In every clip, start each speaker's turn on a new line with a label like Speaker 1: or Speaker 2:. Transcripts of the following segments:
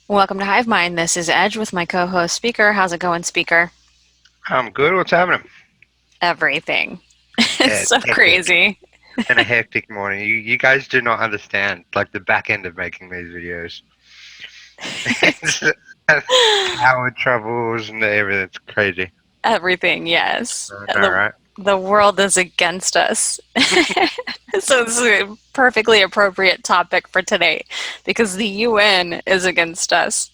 Speaker 1: Welcome to Hive Mind. This is Edge with my co-host Speaker. How's it going, Speaker?
Speaker 2: I'm good. What's happening?
Speaker 1: Everything. It's
Speaker 2: Yeah,
Speaker 1: so
Speaker 2: it's hectic.
Speaker 1: crazy.
Speaker 2: It's been a hectic morning. You guys do not understand like the back end of making these videos.
Speaker 1: It's
Speaker 2: It's power troubles and everything. It's crazy.
Speaker 1: everything, yes.
Speaker 2: I know,
Speaker 1: The
Speaker 2: right?
Speaker 1: the world is against us. So this is a perfectly appropriate topic for today because the UN is against us.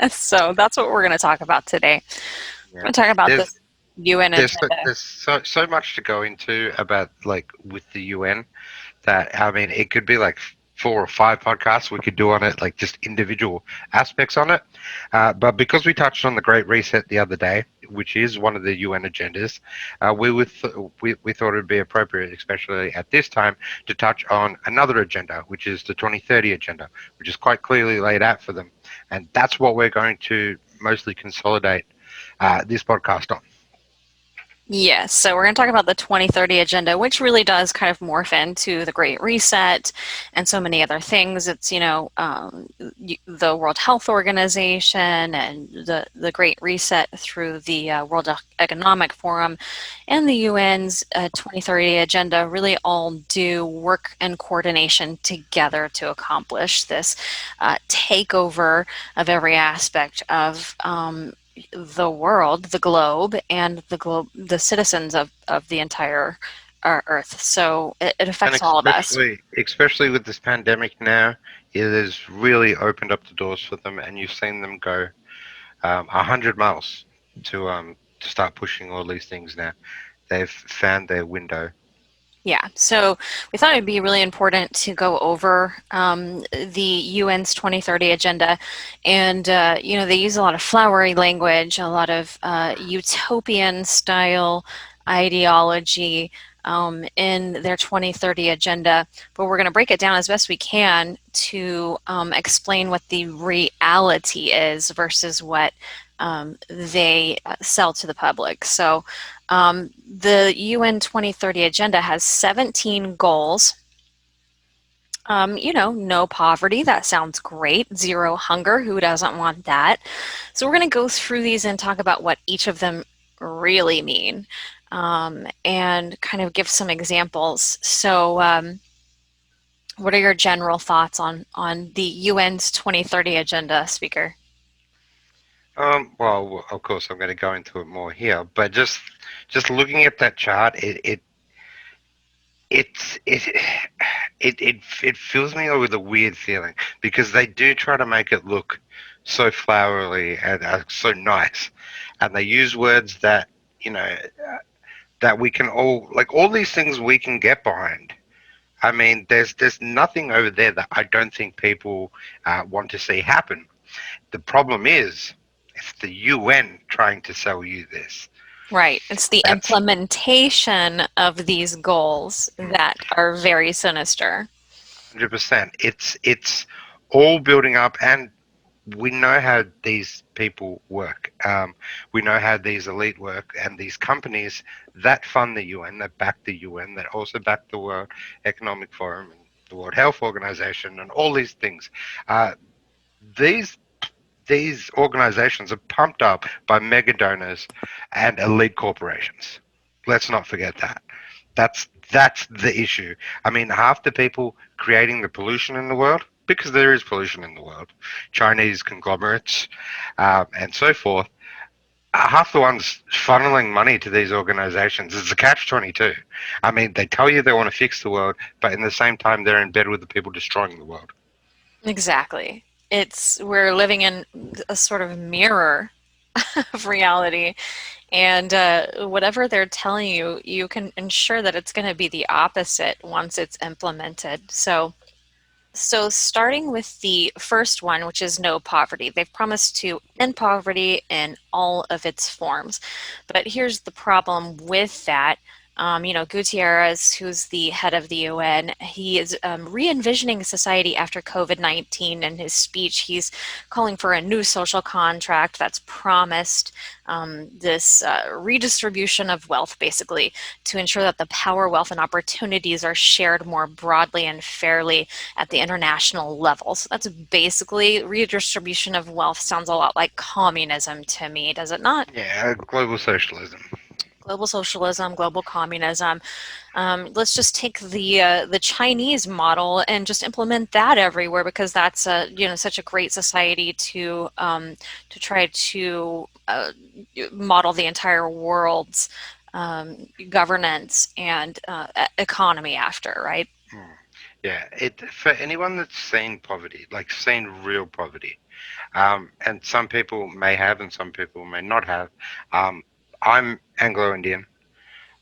Speaker 1: So that's what we're going to talk about today.
Speaker 2: Yeah.
Speaker 1: We're going to talk about
Speaker 2: There's
Speaker 1: this UN agenda.
Speaker 2: there's so much to go into about like with the UN that I mean it could be like 4 or 5 podcasts we could do on it, like just individual aspects on it. But because we touched on the Great Reset the other day, which is one of the UN agendas, we thought it would be appropriate, especially at this time, to touch on another agenda, which is the 2030 agenda, which is quite clearly laid out for them, and that's what we're going to mostly consolidate this podcast on.
Speaker 1: Yes, so we're going to talk about the 2030 agenda, which really does kind of morph into the Great Reset and so many other things. It's, the World Health Organization and the Great Reset through the World Economic Forum and the UN's 2030 agenda really all do work in coordination together to accomplish this takeover of every aspect of the world, the globe, and the citizens of the entire Earth. So it
Speaker 2: And
Speaker 1: affects all of us.
Speaker 2: especially with this pandemic now, it has really opened up the doors for them, and you've seen them go 100 miles to start pushing all these things now. They've found their window.
Speaker 1: Yeah, so we thought it'd be really important to go over the UN's 2030 agenda. And, they use a lot of flowery language, a lot of utopian style ideology in their 2030 agenda. But we're going to break it down as best we can to explain what the reality is versus what they sell to the public. So, the UN 2030 agenda has 17 goals. No poverty, that sounds great. Zero hunger, who doesn't want that? So we're going to go through these and talk about what each of them really mean and kind of give some examples. So, what are your general thoughts on the UN's 2030 agenda, Speaker?
Speaker 2: Well, of course, I'm going to go into it more here, but just looking at that chart, it's it fills me with a weird feeling because they do try to make it look so flowery and so nice, and they use words that you know that we can all like all these things we can get behind. I mean, there's nothing over there that I don't think people want to see happen. The problem is, it's the UN trying to sell you this.
Speaker 1: Right. It's the
Speaker 2: That's
Speaker 1: implementation of these goals that are very sinister.
Speaker 2: 100%. It's all building up, and we know how these people work. We know how these elite work, and these companies that fund the UN, that back the UN, that also back the World Economic Forum and the World Health Organization, and all these things. Uh, these these organizations are pumped up by mega donors and elite corporations. Let's not forget that. That's the issue. I mean, half the people creating the pollution in the world, because there is pollution in the world, Chinese conglomerates, and so forth. Half the ones funneling money to these organizations is a catch-22. I mean, they tell you they want to fix the world, but in the same time, they're in bed with the people destroying the world.
Speaker 1: Exactly. We're living in a sort of mirror of reality, and whatever they're telling you, you can ensure that it's going to be the opposite once it's implemented. So starting with the first one, which is no poverty, they've promised to end poverty in all of its forms. But here's the problem with that. Gutierrez, who's the head of the UN, he is re-envisioning society after COVID-19. In his speech, he's calling for a new social contract that's promised this redistribution of wealth, basically, to ensure that the power, wealth, and opportunities are shared more broadly and fairly at the international level. So that's basically redistribution of wealth. Sounds a lot like communism to me, does it not?
Speaker 2: Yeah, global socialism.
Speaker 1: Global socialism, global communism. Let's just take the Chinese model and just implement that everywhere, because that's such a great society to try to model the entire world's governance and economy after, right?
Speaker 2: Hmm. Yeah, it for anyone that's seen poverty, like seen real poverty, and some people may have, and some people may not have. Um, I'm Anglo-Indian,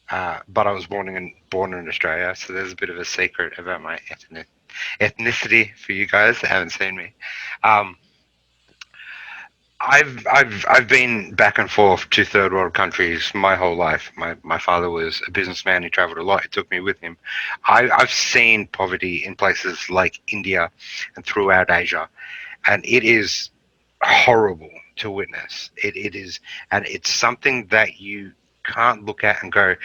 Speaker 2: but I was born in Australia, so there's a bit of a secret about my ethnicity for you guys that haven't seen me. Um, I've been back and forth to third world countries my whole life. My father was a businessman. He traveled a lot. He took me with him. I've seen poverty in places like India and throughout Asia, and it is horrible to witness. It is, and it's something that you can't look at and go,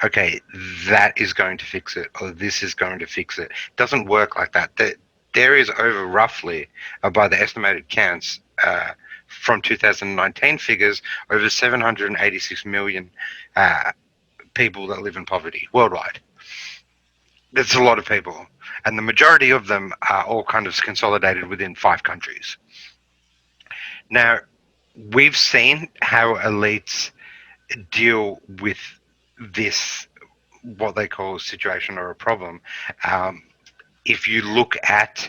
Speaker 2: okay, that is going to fix it, or this is going to fix it. It doesn't work like that. There is over roughly, by the estimated counts, from 2019 figures, over 786 million uh, people that live in poverty worldwide. That's a lot of people, and the majority of them are all kind of consolidated within 5 countries. Now, we've seen how elites deal with this, what they call a situation or a problem. Um, if you look at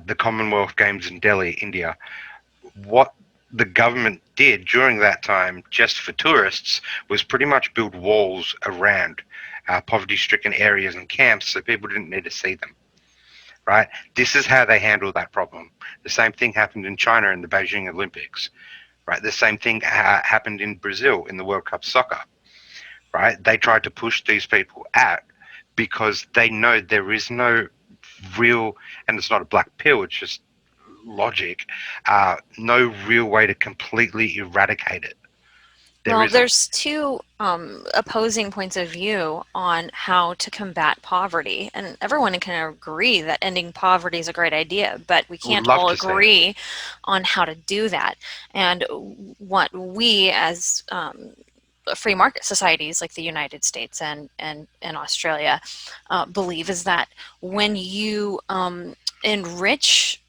Speaker 2: the Commonwealth Games in Delhi, India, what the government did during that time, just for tourists, was pretty much build walls around poverty stricken areas and camps so people didn't need to see them. Right? This is how they handle that problem. The same thing happened in China in the Beijing Olympics. Right? The same thing happened in Brazil in the World Cup soccer. Right? They tried to push these people out because they know there is no real, and it's not a black pill, it's just logic, no real way to completely eradicate it. There
Speaker 1: Well,
Speaker 2: isn't.
Speaker 1: there's two opposing points of view on how to combat poverty, and everyone can agree that ending poverty is a great idea, but we
Speaker 2: Would
Speaker 1: can't
Speaker 2: love
Speaker 1: all
Speaker 2: to see it.
Speaker 1: agree on how to do that. And what we as free market societies like the United States and Australia believe is that when you enrich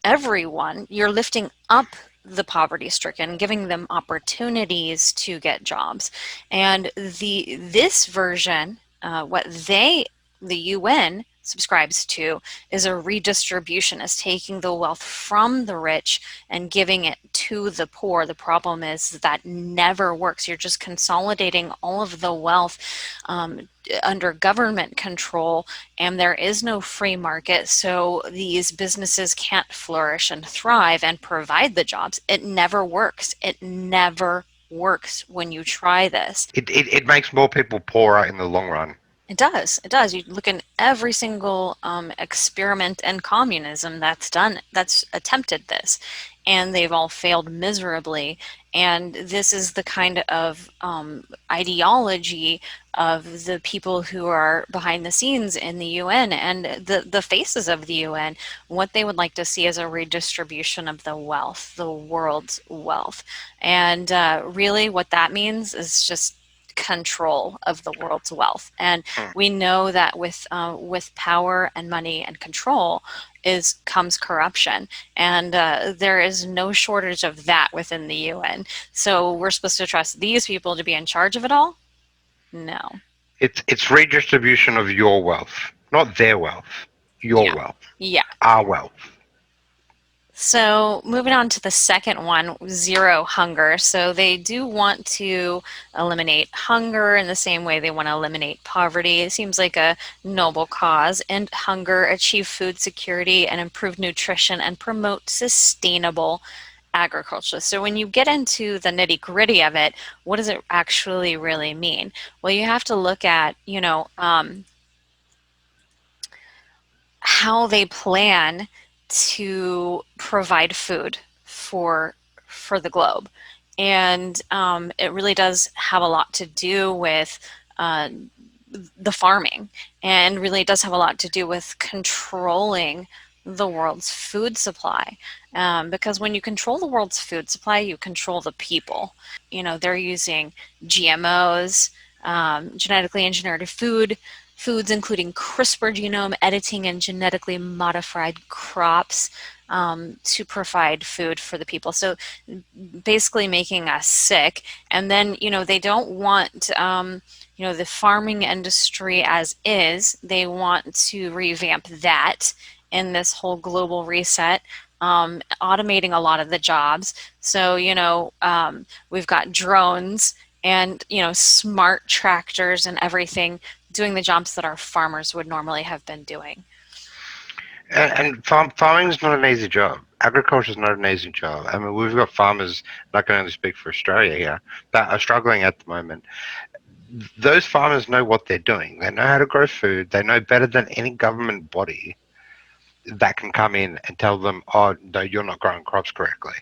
Speaker 1: everyone, you're lifting up the poverty stricken, giving them opportunities to get jobs. And this version, what the UN subscribes to, is a redistribution, is taking the wealth from the rich and giving it to the poor. The problem is that never works. You're just consolidating all of the wealth under government control, and there is no free market, so these businesses can't flourish and thrive and provide the jobs. It never works. It never works when you try this.
Speaker 2: It makes more people poorer in the long run.
Speaker 1: It does. It does. You look in every single experiment in communism that's done, that's attempted this, and they've all failed miserably. And this is the kind of ideology of the people who are behind the scenes in the UN and the faces of the UN. What they would like to see is a redistribution of the wealth, the world's wealth. And really, what that means is just control of the world's wealth. And
Speaker 2: Hmm.
Speaker 1: we know that with power and money and control is comes corruption, and there is no shortage of that within the UN. So we're supposed to trust these people to be in charge of it all? No.
Speaker 2: It's redistribution of your wealth, not their wealth. Your
Speaker 1: Yeah.
Speaker 2: wealth,
Speaker 1: Yeah.
Speaker 2: our wealth.
Speaker 1: So moving on to the second one, zero hunger. So they do want to eliminate hunger in the same way they want to eliminate poverty. It seems like a noble cause. End hunger, achieve food security, and improve nutrition, and promote sustainable agriculture. So when you get into the nitty-gritty of it, what does it actually really mean? Well, you have to look at, how they plan to provide food for for the globe, and it really does have a lot to do with uh, the farming, and really does have a lot to do with controlling the world's food supply. Because when you control the world's food supply, you control the people. They're using GMOs, genetically engineered foods including CRISPR genome editing and genetically modified crops to provide food for the people. So basically making us sick. And then, they don't want, the farming industry as is. They want to revamp that in this whole global reset, automating a lot of the jobs. So, we've got drones and, smart tractors and everything doing the jobs that our farmers would normally have been doing.
Speaker 2: And farming is not an easy job. Agriculture is not an easy job. I mean, we've got farmers, and I can only speak for Australia here, that are struggling at the moment. Those farmers know what they're doing. They know how to grow food. They know better than any government body that can come in and tell them, "Oh, no, you're not growing crops correctly."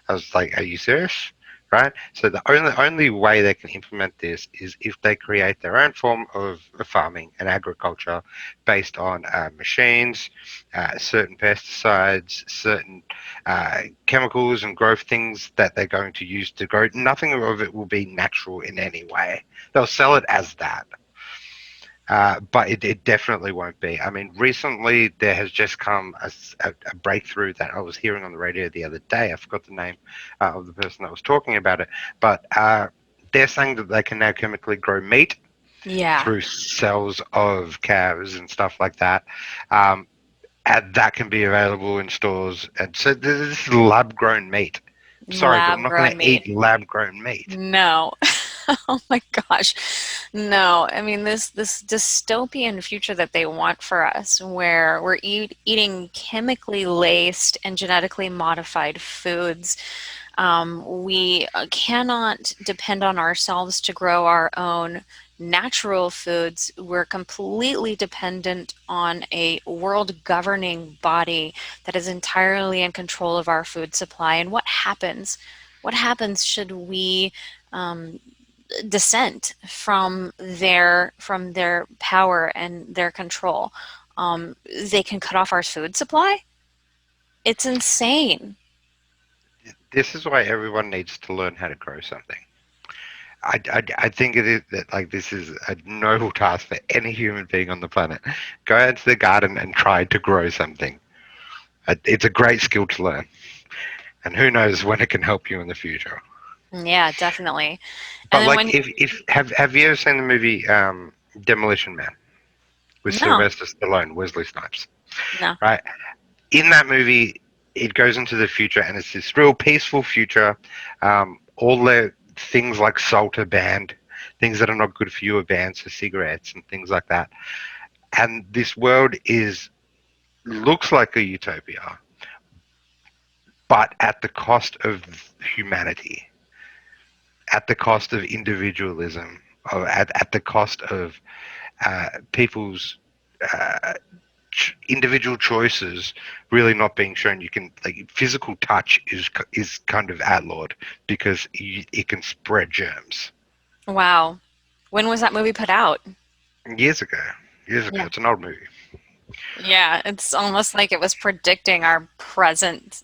Speaker 2: I was like, "Are you serious?" Right? So the only way they can implement this is if they create their own form of farming and agriculture based on machines, certain pesticides, certain chemicals and growth things that they're going to use to grow. Nothing of it will be natural in any way. They'll sell it as that. But it definitely won't be. I mean, recently there has just come a breakthrough that I was hearing on the radio the other day. I forgot the name of the person that was talking about it, but they're saying that they can now chemically grow meat
Speaker 1: Yeah,
Speaker 2: through cells of calves and stuff like that. Um, and that can be available in stores. And so this is lab grown meat. Sorry, but I'm
Speaker 1: lab
Speaker 2: not going
Speaker 1: grown
Speaker 2: to eat
Speaker 1: meat.
Speaker 2: lab grown meat.
Speaker 1: No. Oh my gosh. No. I mean, this dystopian future that they want for us, where we're eating chemically laced and genetically modified foods. We cannot depend on ourselves to grow our own natural foods. We're completely dependent on a world governing body that is entirely in control of our food supply. And what happens? What happens should we um, dissent from their power and their control? They can cut off our food supply. It's insane.
Speaker 2: This is why everyone needs to learn how to grow something. I think it is that like this is a noble task for any human being on the planet. Go out to the garden and try to grow something. It's a great skill to learn, and who knows when it can help you in the future.
Speaker 1: Yeah, definitely. And
Speaker 2: But
Speaker 1: then
Speaker 2: like,
Speaker 1: when
Speaker 2: if have you ever seen the movie Demolition Man with
Speaker 1: no,
Speaker 2: Sylvester Stallone, Wesley Snipes?
Speaker 1: no.
Speaker 2: Right. In that movie, it goes into the future, and it's this real peaceful future. All the things like salt are banned, things that are not good for you are banned, so cigarettes and things like that. And this world is looks like a utopia, but at the cost of humanity, at the cost of individualism, or at the cost of people's uh, individual choices really not being shown. You can like physical touch is kind of outlawed because it can spread germs.
Speaker 1: Wow. When was that movie put out?
Speaker 2: Years ago, years ago,
Speaker 1: Yeah.
Speaker 2: it's an old movie.
Speaker 1: Yeah, it's almost like it was predicting our present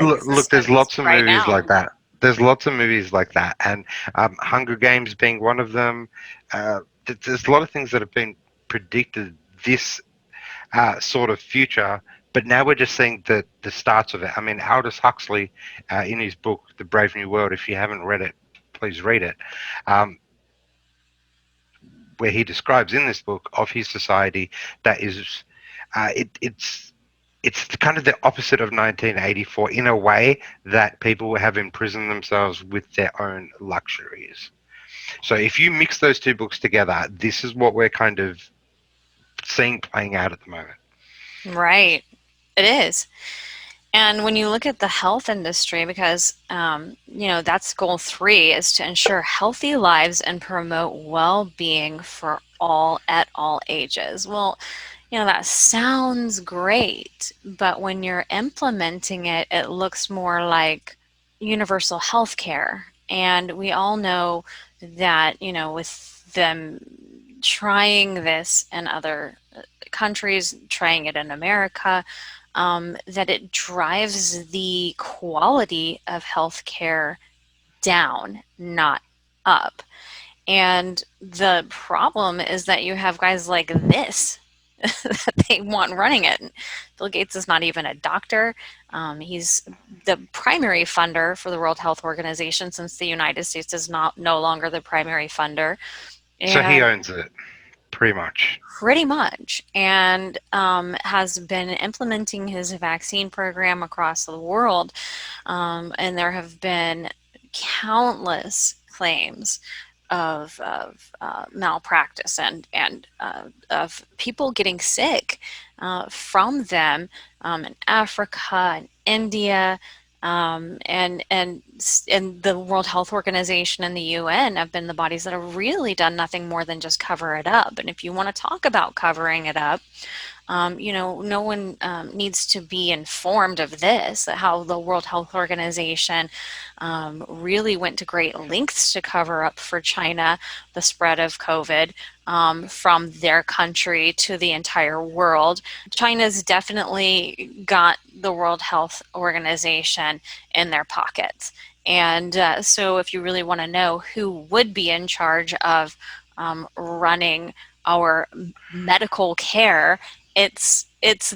Speaker 2: Look, there's
Speaker 1: existence
Speaker 2: lots of
Speaker 1: right
Speaker 2: movies like
Speaker 1: now.
Speaker 2: that. There's lots of movies like that, and Hunger Games being one of them. There's a lot of things that have been predicted this sort of future, but now we're just seeing the starts of it. I mean, Aldous Huxley, in his book *The Brave New World*, if you haven't read it, please read it. Um, where he describes in this book of his society that is, it's kind of the opposite of 1984 in a way that people have imprisoned themselves with their own luxuries. So if you mix those two books together, this is what we're kind of seeing playing out at the moment.
Speaker 1: Right. It is. And when you look at the health industry, because that's goal 3 is to ensure healthy lives and promote well-being for all at all ages. Well, that sounds great, but when you're implementing it, it looks more like universal health care. And we all know that, with them trying this in other countries, trying it in America, that it drives the quality of healthcare down, not up. And the problem is that you have guys like this that they want running it. Bill Gates is not even a doctor. He's the primary funder for the World Health Organization since the United States is not no longer the primary funder.
Speaker 2: So he
Speaker 1: And
Speaker 2: owns it, pretty much.
Speaker 1: pretty much, and has been implementing his vaccine program across the world. And there have been countless claims of malpractice and of people getting sick from them in Africa and India. And the World Health Organization and the UN have been the bodies that have really done nothing more than just cover it up. And if you want to talk about covering it up, no one needs to be informed of this, how the World Health Organization really went to great lengths to cover up for China the spread of COVID from their country to the entire world. China's definitely got the World Health Organization in their pockets. And so if you really want to know who would be in charge of running our medical care, it's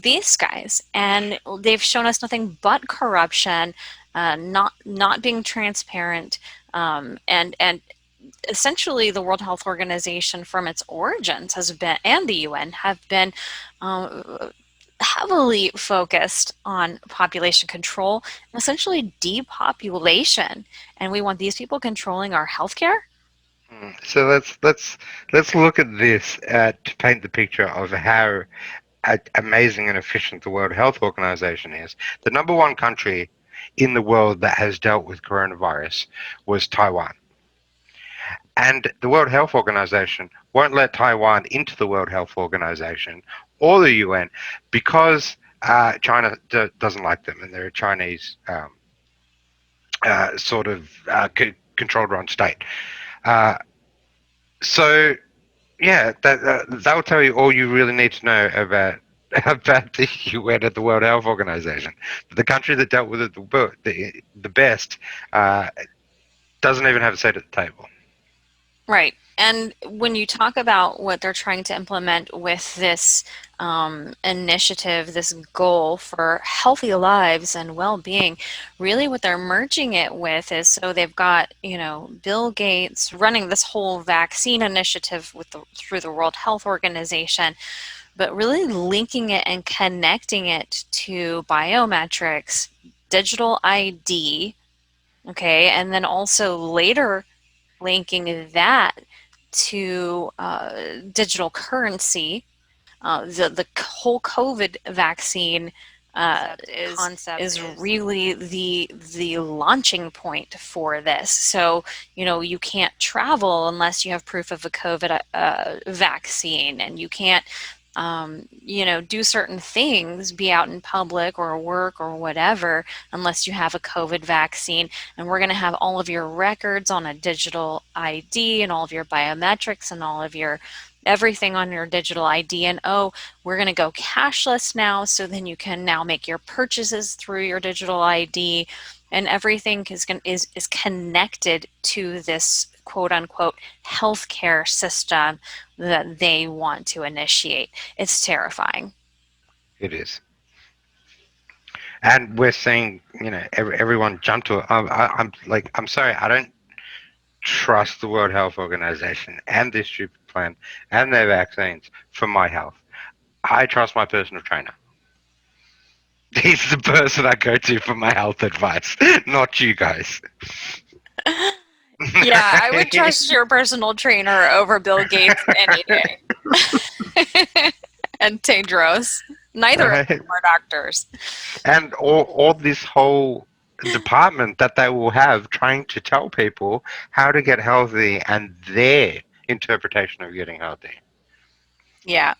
Speaker 1: these guys, and they've shown us nothing but corruption, not being transparent, and essentially the World Health Organization from its origins has been, and the UN have been um, heavily focused on population control and essentially depopulation. And we want these people controlling our healthcare?
Speaker 2: So let's look at this to paint the picture of how amazing and efficient the World Health Organization is. The number one country in the world that has dealt with coronavirus was Taiwan. And the World Health Organization won't let Taiwan into the World Health Organization or the UN because China doesn't like them, and they're a Chinese sort of controlled run state. Uh, so yeah, that will tell you all you really need to know about the UN and the World Health Organization. The country that dealt with it the best doesn't even have a seat at the table.
Speaker 1: Right. And when you talk about what they're trying to implement with this initiative, this goal for healthy lives and well-being, really what they're merging it with is, so they've got, Bill Gates running this whole vaccine initiative through the World Health Organization, but really linking it and connecting it to biometrics, digital ID, okay, and then also later linking that to digital currency. The whole COVID vaccine is really the launching point for this. So you can't travel unless you have proof of a COVID vaccine, and you can't do certain things, be out in public or work or whatever, unless you have a COVID vaccine. And we're going to have all of your records on a digital ID and all of your biometrics and all of your everything on your digital ID. And oh, we're going to go cashless now, so then you can now make your purchases through your digital ID, and everything is connected to this quote unquote healthcare system that they want to initiate. It's terrifying.
Speaker 2: It is, and we're seeing everyone jump to it. I'm sorry, I don't trust the World Health Organization and this stupid plan and their vaccines for my health. I trust my personal trainer. He's the person I go to for my health advice, not you guys.
Speaker 1: Yeah, I would trust your personal trainer over Bill Gates any day. And Tedros. Neither of
Speaker 2: right?
Speaker 1: them are doctors.
Speaker 2: And all this whole department that they will have trying to tell people how to get healthy and their interpretation of getting healthy.
Speaker 1: Yeah.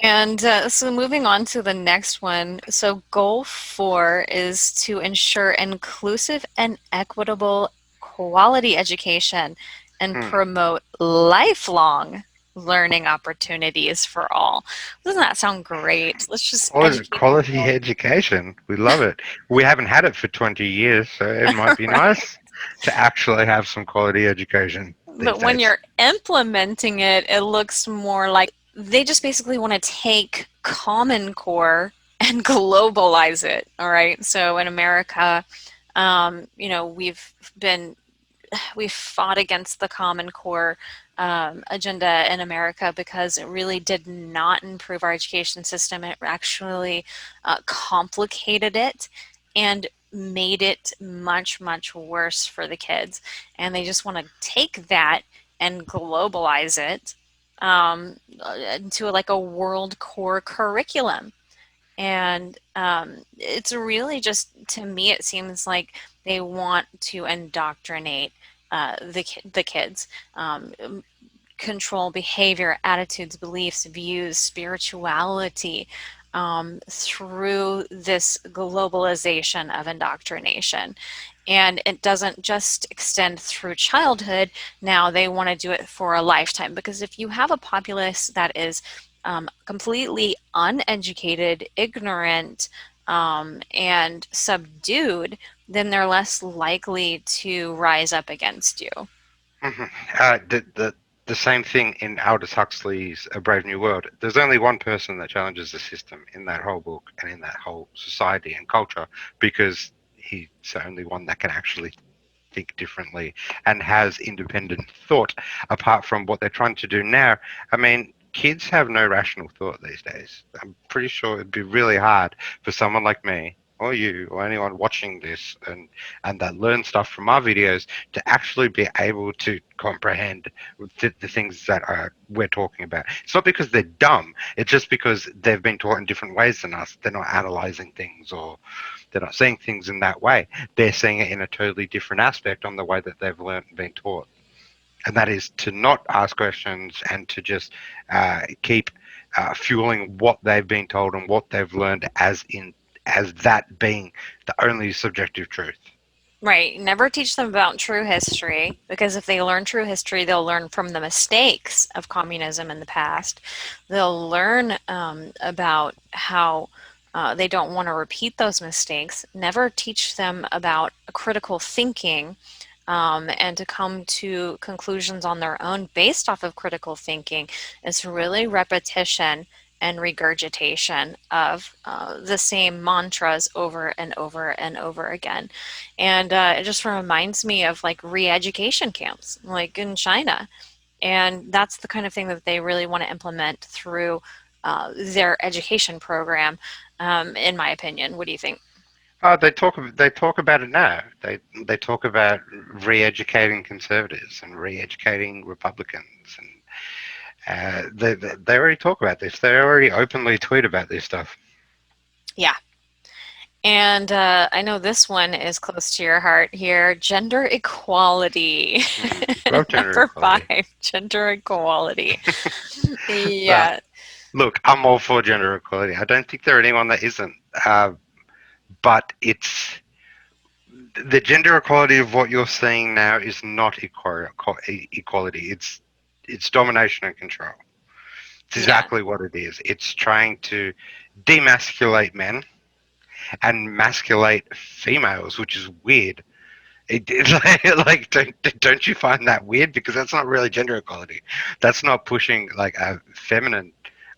Speaker 1: And so moving on to the next one. So goal 4 is to ensure inclusive and equitable quality education and
Speaker 2: Hmm.
Speaker 1: promote lifelong learning opportunities for all. Doesn't that sound great? Let's just educate
Speaker 2: Quality
Speaker 1: people.
Speaker 2: education. We love it. We haven't had it for 20 years, so it might be
Speaker 1: Right.
Speaker 2: nice to actually have some quality education these
Speaker 1: But when
Speaker 2: days.
Speaker 1: you're implementing it, it looks more like they just basically want to take Common Core and globalize it. All right. So in America, been we've fought against the Common Core agenda in America because it really did not improve our education system. It actually complicated it and made it much, much worse for the kids. And they just want to take that and globalize it into like a world core curriculum. And it's really just, to me, it seems like they want to indoctrinate the kids, um, control behavior, attitudes, beliefs, views, spirituality through this globalization of indoctrination. And it doesn't just extend through childhood. Now they want to do it for a lifetime. Because if you have a populace that is completely uneducated, ignorant, and subdued, then they're less likely to rise up against you.
Speaker 2: Mhm. The same thing in Aldous Huxley's A Brave New World. There's only one person that challenges the system in that whole book and in that whole society and culture because he's the only one that can actually think differently and has independent thought apart from what they're trying to do now. I mean, kids have no rational thought these days. I'm pretty sure it'd be really hard for someone like me or you or anyone watching this and that learn stuff from our videos to actually be able to comprehend the things that we're talking about. It's not because they're dumb, it's just because they've been taught in different ways than us. They're not analyzing things or they're not seeing things in that way. They're seeing it in a totally different aspect on the way that they've learned and been taught. And that is to not ask questions and to just keep fueling what they've been told and what they've learned as that being the only subjective truth.
Speaker 1: Right. Never teach them about true history because if they learn true history, they'll learn from the mistakes of communism in the past. They'll learn about how they don't want to repeat those mistakes. Never teach them about critical thinking and to come to conclusions on their own based off of critical thinking. It's really repetition and regurgitation of the same mantras over and over and over again. And it just reminds me of like re-education camps, like in China. And that's the kind of thing that they really want to implement through their education program, in my opinion. What do you think?
Speaker 2: They talk about it now. They talk about re-educating conservatives and re-educating Republicans, and they already talk about this. They already openly tweet about this stuff.
Speaker 1: Yeah. And I know this one is close to your heart here, gender equality.
Speaker 2: Love gender
Speaker 1: Number
Speaker 2: equality.
Speaker 1: 5, gender equality.
Speaker 2: Uh,
Speaker 1: Yeah,
Speaker 2: Look, I'm all for gender equality. I don't think there anyone that isn't. But it's the gender equality of what you're seeing now is not equality. It's domination and control. It's
Speaker 1: yeah.
Speaker 2: exactly what it is. It's trying to demasculate men and masculate females, which is weird. It's like don't you find that weird? Because that's not really gender equality. That's not pushing like feminine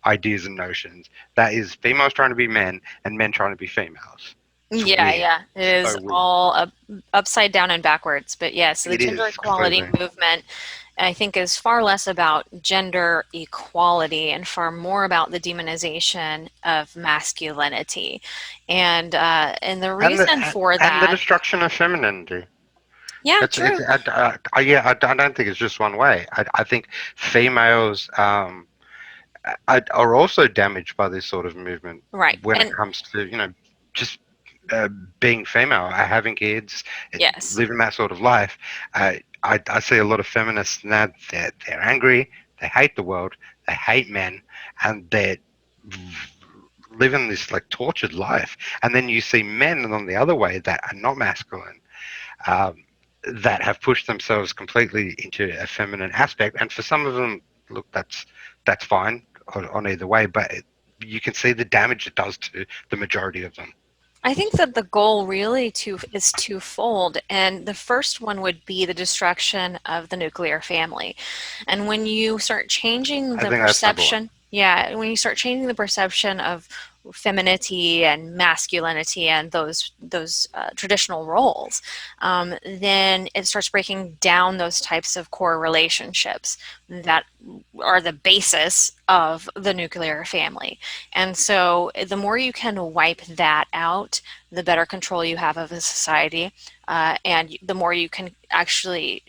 Speaker 2: ideas and notions. That is females trying to be men and men trying to be females. It's
Speaker 1: Yeah,
Speaker 2: weird.
Speaker 1: yeah. It is
Speaker 2: So weird.
Speaker 1: all upside down and backwards. But yeah, so the
Speaker 2: It
Speaker 1: gender
Speaker 2: is
Speaker 1: equality
Speaker 2: completely.
Speaker 1: movement, I think, is far less about gender equality and far more about the demonization of masculinity. And the
Speaker 2: and
Speaker 1: reason
Speaker 2: the
Speaker 1: for
Speaker 2: and the
Speaker 1: that,
Speaker 2: destruction of femininity.
Speaker 1: yeah,
Speaker 2: It's
Speaker 1: true.
Speaker 2: yeah. I don't think it's just one way. I think females. are also damaged by this sort of movement
Speaker 1: Right.
Speaker 2: when it
Speaker 1: And
Speaker 2: comes to, just uh, being female, having kids,
Speaker 1: yes,
Speaker 2: living that sort of life. I see a lot of feminists now. They're angry. They hate the world. They hate men, and they're living this like tortured life. And then you see men on the other way that are not masculine, um, that have pushed themselves completely into a feminine aspect. And for some of them, look, that's fine on either way, but you can see the damage it does to the majority of them.
Speaker 1: I think that the goal really is twofold, and the first one would be the destruction of the nuclear family. And when you start changing
Speaker 2: I
Speaker 1: the
Speaker 2: think that's number one.
Speaker 1: perception, yeah, when you start changing the perception of femininity and masculinity and those traditional roles, then it starts breaking down those types of core relationships that are the basis of the nuclear family. And so the more you can wipe that out, the better control you have of a society, and the more you can actually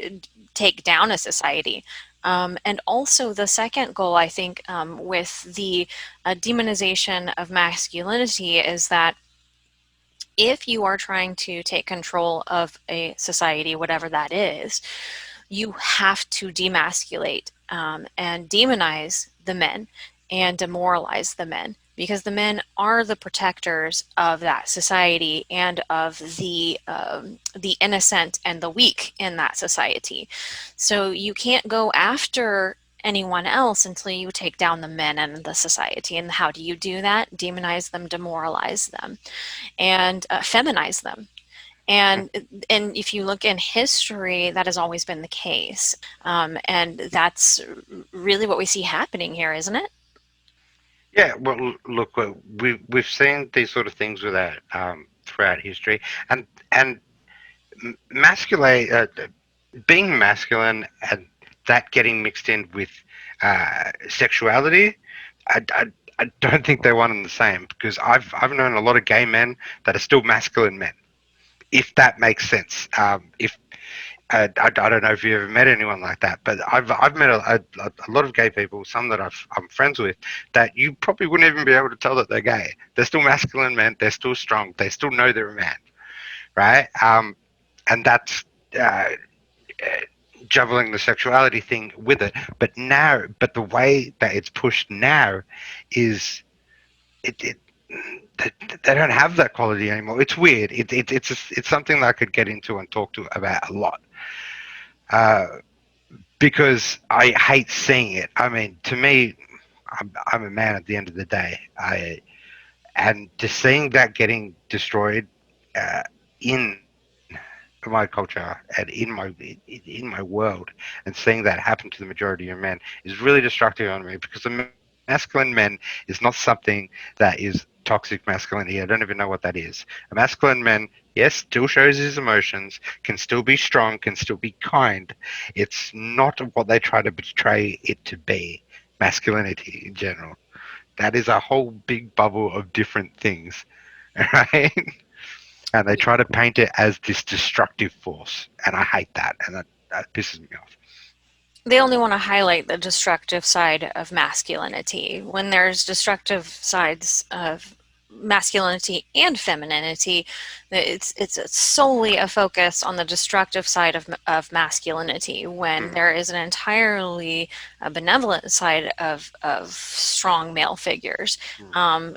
Speaker 1: take down a society. And also, the second goal, I think, with the demonization of masculinity is that if you are trying to take control of a society, whatever that is, you have to demasculate and demonize the men and demoralize the men because the men are the protectors of that society and of the innocent and the weak in that society. So you can't go after anyone else until you take down the men and the society. And how do you do that? Demonize them, demoralize them, and feminize them. And and if you look in history, that has always been the case, and that's really what we see happening here, isn't it?
Speaker 2: Yeah, well, look, we've seen these sort of things with that throughout history, and masculine, being masculine, and that getting mixed in with sexuality. I, I don't think they're one and the same because I've known a lot of gay men that are still masculine men, if that makes sense. If I don't know if you ever met anyone like that, but I've met a lot of gay people, some that I'm friends with, that you probably wouldn't even be able to tell that they're gay. They're still masculine men. They're still strong. They still know they're a man, right? And that's uh, juggling the sexuality thing with it. But the way that it's pushed now is it they don't have that quality anymore. It's weird. It's something that I could get into and talk to about a lot. Uh, because I hate seeing it. I mean, to me, I'm a man at the end of the day. And just seeing that getting destroyed uh, in my culture and in my world, and seeing that happen to the majority of men is really destructive on me because a masculine man is not something that is toxic masculinity. I don't even know what that is. A masculine man, yes, still shows his emotions, can still be strong, can still be kind. It's not what they try to portray it to be, masculinity in general. That is a whole big bubble of different things, right? And they try to paint it as this destructive force, and I hate that, and that pisses me off.
Speaker 1: They only want to highlight the destructive side of masculinity. When there's destructive sides of masculinity and femininity, it's solely a focus on the destructive side of masculinity when
Speaker 2: Mm,
Speaker 1: there is an entirely benevolent side of strong male figures,
Speaker 2: mm,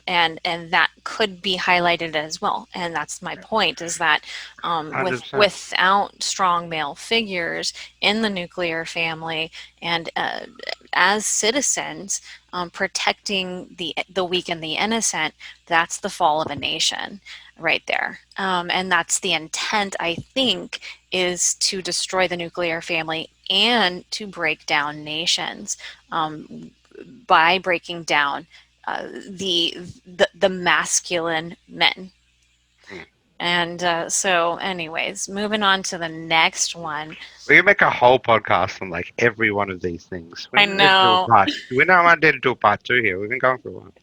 Speaker 1: and that could be highlighted as well. And that's my point, is that
Speaker 2: $100%.
Speaker 1: without strong male figures in the nuclear family and as citizens, protecting the weak and the innocent, that's the fall of a nation right there. And that's the intent, I think, is to destroy the nuclear family and to break down nations by breaking down the masculine men.
Speaker 2: Mm.
Speaker 1: And so, anyways, moving on to the next one.
Speaker 2: We can make a whole podcast on like every one of these things. We
Speaker 1: I
Speaker 2: don't need to do a
Speaker 1: know,
Speaker 2: part. We don't need to do a part two here. We've been going for a while.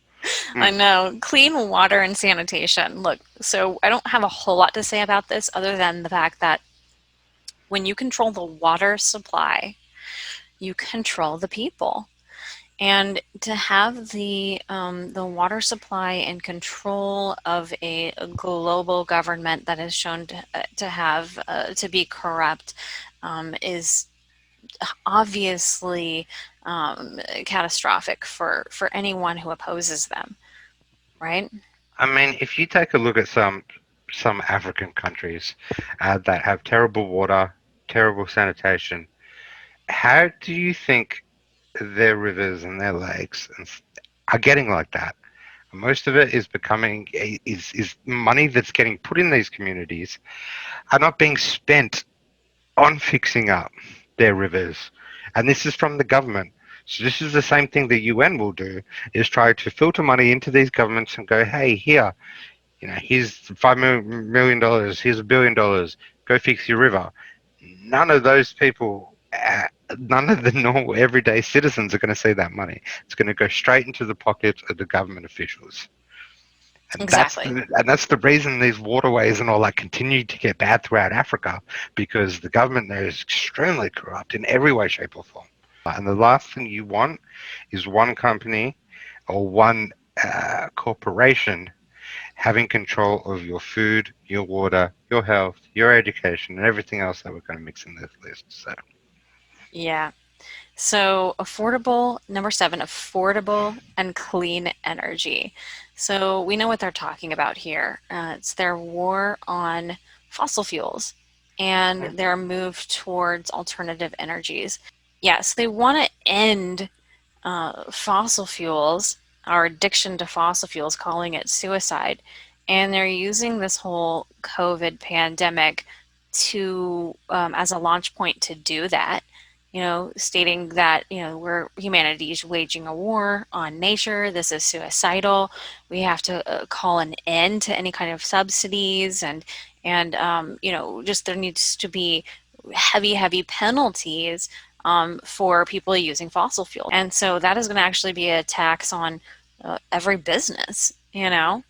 Speaker 1: I
Speaker 2: Mm,
Speaker 1: know. Clean water and sanitation. Look, so I don't have a whole lot to say about this other than the fact that when you control the water supply, you control the people. And to have the water supply and control of a global government that is shown to have to be corrupt is obviously catastrophic for anyone who opposes them, right?
Speaker 2: I mean, if you take a look at some African countries that have terrible water, terrible sanitation, how do you think their rivers and their lakes are getting like that? Most of it is becoming is money that's getting put in these communities are not being spent on fixing up their rivers, and this is from the government. So this is the same thing the UN will do: is try to filter money into these governments and go, hey, here, here's $5 million, here's $1 billion, go fix your river. None of those people, none of the normal everyday citizens are going to see that money. It's going to go straight into the pockets of the government officials.
Speaker 1: Exactly.
Speaker 2: And that's the reason these waterways and all that continue to get bad throughout Africa, because the government there is extremely corrupt in every way, shape, or form. And the last thing you want is one company or one corporation having control of your food, your water, your health, your education, and everything else that we're going to mix in this list. So
Speaker 1: Yeah. So, affordable, number seven, affordable and clean energy. So, we know what they're talking about here. It's their war on fossil fuels and their move towards alternative energies. Yes, they want to end fossil fuels, our addiction to fossil fuels, calling it suicide. And they're using this whole COVID pandemic to as a launch point to do that. Stating that we're humanity is waging a war on nature. This is suicidal. We have to call an end to any kind of subsidies and just there needs to be heavy penalties for people using fossil fuels. And so that is going to actually be a tax on every business. Um,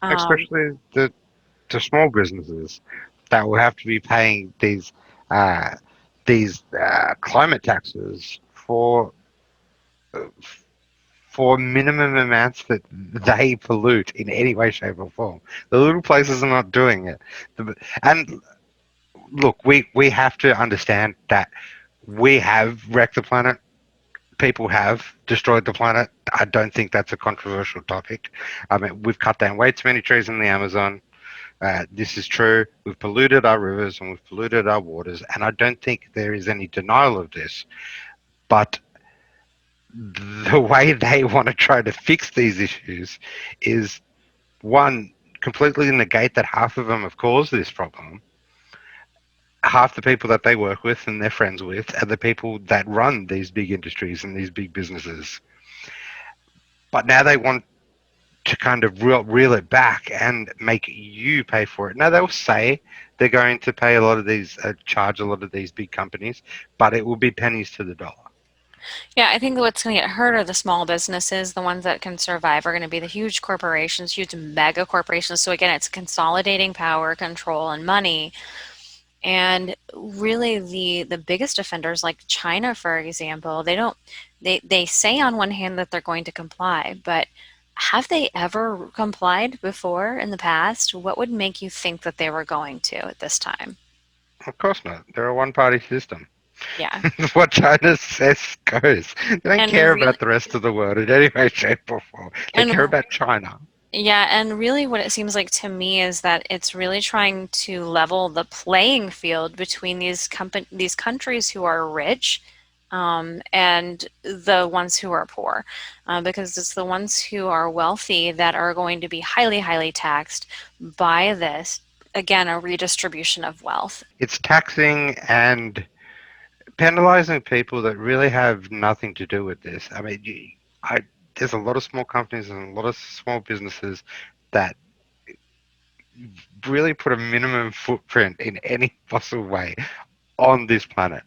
Speaker 2: especially the small businesses that will have to be paying uh, these climate taxes for minimum amounts that they pollute in any way, shape, or form. The little places are not doing it. And look, we have to understand that we have wrecked the planet. People have destroyed the planet. I don't think that's a controversial topic. I mean, we've cut down way too many trees in the Amazon. This is true. We've polluted our rivers and we've polluted our waters, and I don't think there is any denial of this. But the way they want to try to fix these issues is, one, completely negate that half of them have caused this problem. Half the people that they work with and they're friends with are the people that run these big industries and these big businesses. But now they want to kind of reel it back and make you pay for it. Now they'll say they're going to pay a lot of these, charge a lot of these big companies, but it will be pennies to the dollar.
Speaker 1: yeah, I think what's going to get hurt are the small businesses. The ones that can survive are going to be the huge corporations, huge mega corporations. So again, it's consolidating power, control, and money. And really, the biggest offenders, like China, for example, they say on one hand that they're going to comply, but have they ever complied before in the past? What would make you think that they were going to at this time?
Speaker 2: Of course not. They're a one-party system.
Speaker 1: Yeah.
Speaker 2: What China says goes. They don't
Speaker 1: And
Speaker 2: care
Speaker 1: really,
Speaker 2: about the rest of the world in any way, shape, or form. They care
Speaker 1: and
Speaker 2: about China.
Speaker 1: yeah, and really what it seems like to me is that it's really trying to level the playing field between these countries who are rich and the ones who are poor, because it's the ones who are wealthy that are going to be highly taxed by this. Again, a redistribution of wealth.
Speaker 2: It's taxing and penalizing people that really have nothing to do with this. I mean, there's a lot of small companies and a lot of small businesses that really put a minimum footprint in any possible way on this planet.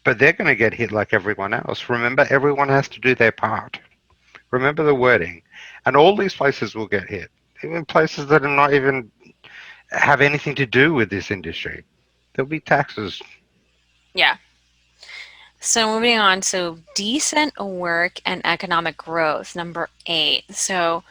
Speaker 2: But they're going to get hit like everyone else. Remember, everyone has to do their part. Remember the wording. And all these places will get hit. Even places that are not even have anything to do with this industry. There'll be taxes.
Speaker 1: Yeah. So moving on, so decent work and economic growth, number 8. So,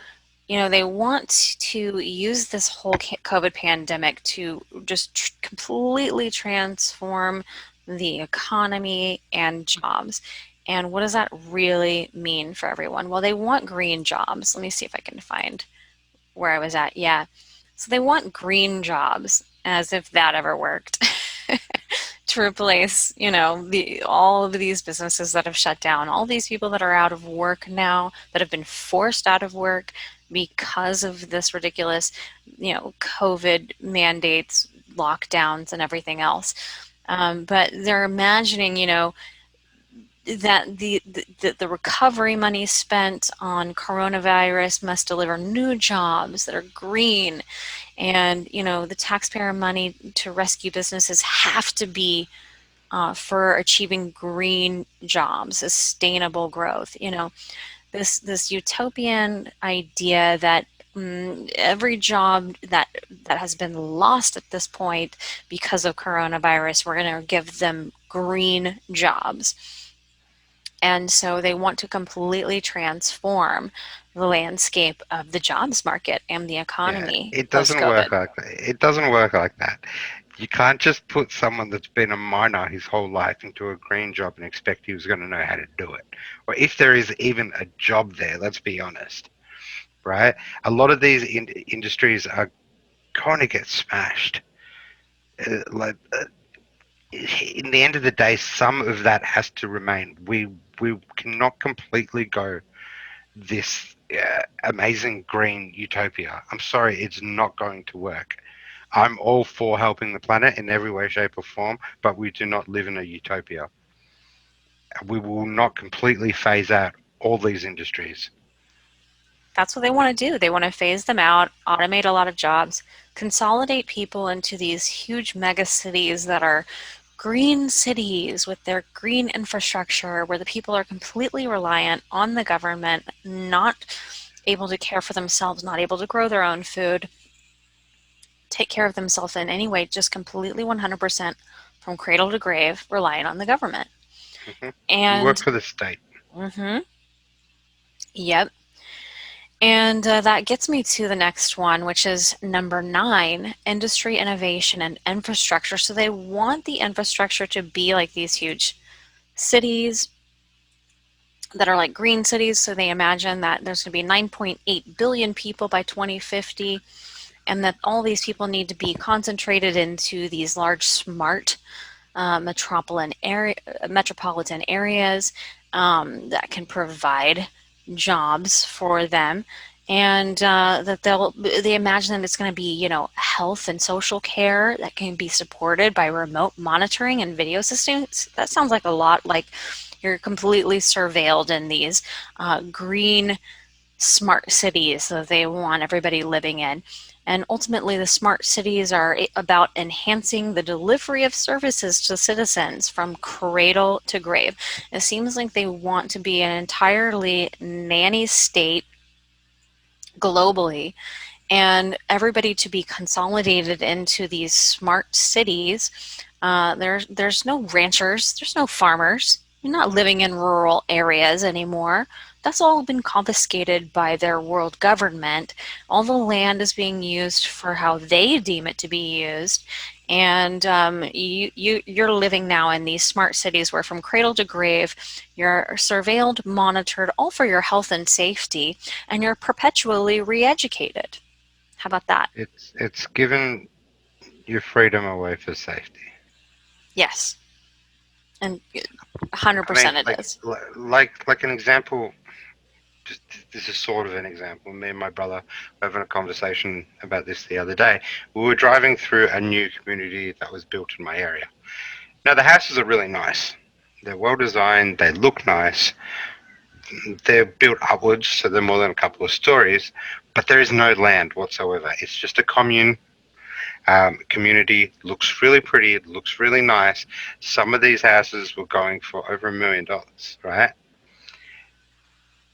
Speaker 1: they want to use this whole COVID pandemic to just completely transform the economy and jobs. And what does that really mean for everyone? Well, they want green jobs. Let me see if I can find where I was at. Yeah. So they want green jobs, as if that ever worked. To replace, all of these businesses that have shut down, all these people that are out of work now, that have been forced out of work because of this ridiculous, COVID mandates, lockdowns, and everything else. But they're imagining, that the recovery money spent on coronavirus must deliver new jobs that are green, and the taxpayer money to rescue businesses have to be for achieving green jobs, sustainable growth. This utopian idea that every job that has been lost at this point because of coronavirus, we're going to give them green jobs. And so they want to completely transform the landscape of the jobs market and the
Speaker 2: Yeah,
Speaker 1: economy
Speaker 2: it
Speaker 1: post
Speaker 2: doesn't work
Speaker 1: COVID.
Speaker 2: like that. It doesn't work like that. You can't just put someone that's been a miner his whole life into a green job and expect he was going to know how to do it. Or if there is even a job there, let's be honest, right? A lot of these industries are going to get smashed. Like in the end of the day, some of that has to remain. We cannot completely go this amazing green utopia. I'm sorry, it's not going to work. I'm all for helping the planet in every way, shape, or form, but we do not live in a utopia. We will not completely phase out all these industries.
Speaker 1: That's what they want to do. They want to phase them out, automate a lot of jobs, consolidate people into these huge mega cities that are green cities with their green infrastructure, where the people are completely reliant on the government, not able to care for themselves, not able to grow their own food, take care of themselves in any way, just completely 100% from cradle to grave, relying on the government.
Speaker 2: Hmm. We work
Speaker 1: And,
Speaker 2: for the state.
Speaker 1: mm-hmm, yep. And that gets me to the next one, which is number 9, industry innovation and infrastructure. So they want the infrastructure to be like these huge cities that are like green cities. So they imagine that there's going to be 9.8 billion people by 2050, and that all these people need to be concentrated into these large, smart metropolitan areas that can provide jobs for them, and that they imagine that it's going to be health and social care that can be supported by remote monitoring and video systems. That sounds like a lot like you're completely surveilled in these green smart cities that they want everybody living in. And ultimately, the smart cities are about enhancing the delivery of services to citizens from cradle to grave. It seems like they want to be an entirely nanny state globally, and everybody to be consolidated into these smart cities. There's no ranchers, there's no farmers. You're not living in rural areas anymore. That's all been confiscated by their world government. All the land is being used for how they deem it to be used. And you're living now in these smart cities where, from cradle to grave, you're surveilled, monitored, all for your health and safety, and you're perpetually re-educated. How about that?
Speaker 2: It's given your freedom away for safety.
Speaker 1: Yes, and
Speaker 2: I mean,
Speaker 1: 100% it is.
Speaker 2: like an example. Just, this is sort of an example. Me and my brother were having a conversation about this the other day. We were driving through a new community that was built in my area. Now, the houses are really nice. They're well designed, they look nice, they're built upwards, so they're more than a couple of stories, but there is no land whatsoever. It's just a commune. Community looks really pretty, it looks really nice. Some of these houses were going for over $1 million, right?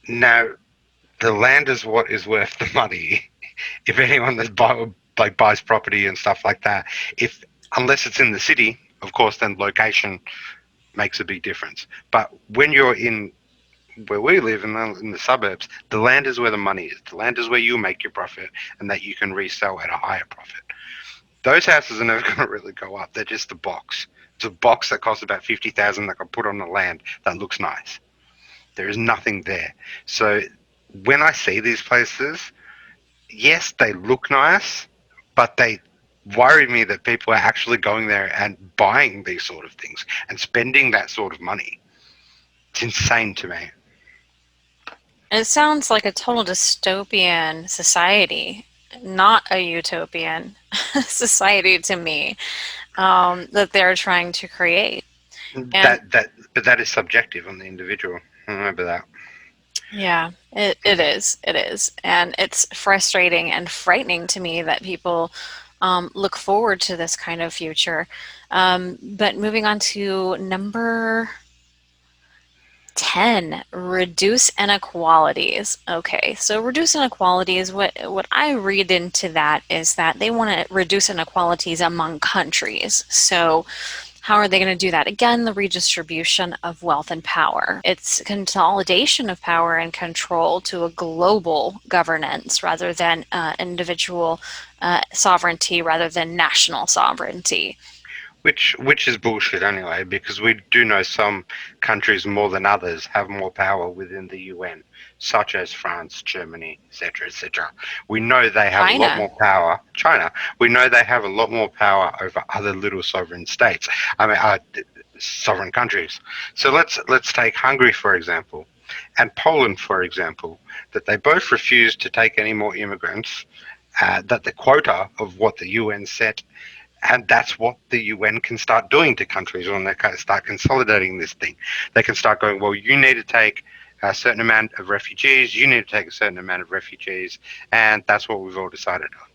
Speaker 2: Now, the land is what is worth the money. If anyone that buys property and stuff like that, if unless it's in the city, of course, then location makes a big difference. But when you're in where we live in the suburbs, the land is where the money is. The land is where you make your profit and that you can resell at a higher profit. Those houses are never going to really go up. They're just a box. It's a box that costs about 50,000 that got put on the land that looks nice. There is nothing there. So when I see these places, yes, they look nice, but they worry me that people are actually going there and buying these sort of things and spending that sort of money. It's insane to me.
Speaker 1: It sounds like a total dystopian society, not a utopian society to me, that they're trying to create. And
Speaker 2: But that is subjective on the individual. Remember that.
Speaker 1: yeah, it is. It is. And it's frustrating and frightening to me that people look forward to this kind of future. But moving on to number 10, reduce inequalities. Okay, so reduce inequalities, what I read into that is that they want to reduce inequalities among countries. So how are they going to do that? Again, the redistribution of wealth and power. It's consolidation of power and control to a global governance rather than individual sovereignty rather than national sovereignty.
Speaker 2: Which is bullshit anyway, because we do know some countries more than others have more power within the UN, such as France, Germany, etc., etc. We know they have a lot
Speaker 1: China.
Speaker 2: more power. China, we know they have a lot more power over other little sovereign states. I mean, sovereign countries. So let's take Hungary for example, and Poland for example, that they both refused to take any more immigrants. That the quota of what the UN set, and that's what the UN can start doing to countries when they start consolidating this thing. They can start going, well, you need to take a certain amount of refugees, you need to take a certain amount of refugees, and that's what we've all decided on.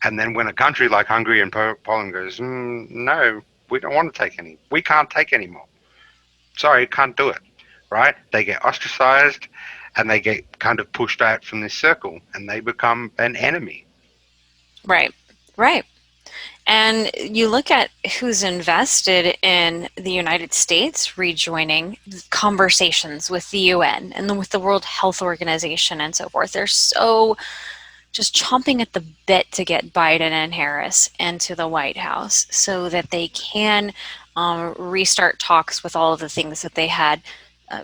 Speaker 2: And then when a country like Hungary and Poland goes, no, we don't want to take any, we can't take any more. Sorry, can't do it. Right? They get ostracized and they get kind of pushed out from this circle and they become an enemy.
Speaker 1: Right, right. And you look at who's invested in the United States rejoining conversations with the UN and with the World Health Organization and so forth. They're so just chomping at the bit to get Biden and Harris into the White House so that they can restart talks with all of the things that they had